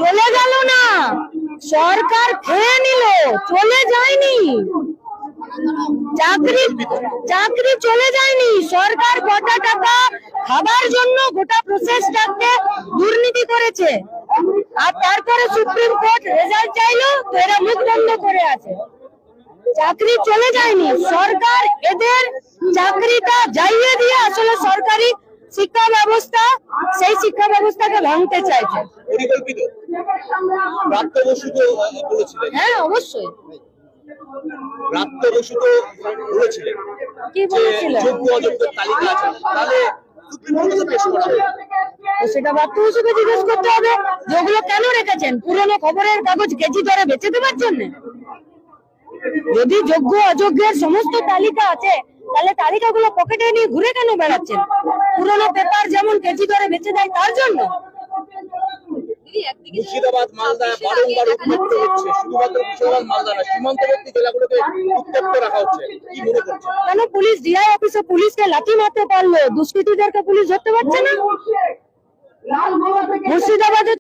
চলে গেল না, সরকার খেয়ে নিল, চলে যায়নি। চাকরি চলে যায়নি, সরকার গোটা টাকা খাবার জন্য গোটা প্রসেসটাকে দুর্নীতি করেছে। আর তারপরে সুপ্রিম কোর্ট রেজাল্ট চাইলো, তো এরা মুখ বন্ধ করে আছে। চাকরি চলে যায়নি, সরকার এদের চাকরিটা যাইয়ে দিয়ে আসলে সরকারি শিক্ষা ব্যবস্থা, সেই শিক্ষা ব্যবস্থাকে ভাঙতে চাইছে। পরিকল্পিত প্রাপ্ত বসু তো বলেছিলেন। হ্যাঁ, অবশ্যই। প্রাপ্ত বসু তো বলেছিলেন কি বলেছিলেন? যোগ্য অযোগ্য তালিকা আছে, তাহলে সুপ্রিম কোর্টে পেশ করা হবে। তো সেটা প্রাপ্ত বসুকে জিজ্ঞেস করতে হবে, যেগুলো কেন রেখেছেন, পুরনো খবরের কাগজ কেজি দরে বেচে দেওয়ার জন্য? যদি যোগ্য অযোগ্যের সমস্ত তালিকা আছে, তাহলে তালিকাগুলো পকেটে নিয়ে ঘুরে কেন বেড়াচ্ছেন? পুরনো পেপার যেমন কেজি দরে বেচে দেয় তার জন্য? মুর্শিদাবাদ মালদা বারংবার উত্তপ্ত হচ্ছে, শুধুমাত্র মুর্শিদাবাদ মালদা না, সীমান্তবর্তী জেলাগুলোকে উত্তপ্ত রাখা হচ্ছে, কি মনে করছেন? কেন পুলিশ ডিআই অফিসে পুলিশকে লাঠি মারতে পারলো, দুষ্কৃতীদেরকে পুলিশ ধরতে পারছে না? মুর্শিদাবাদে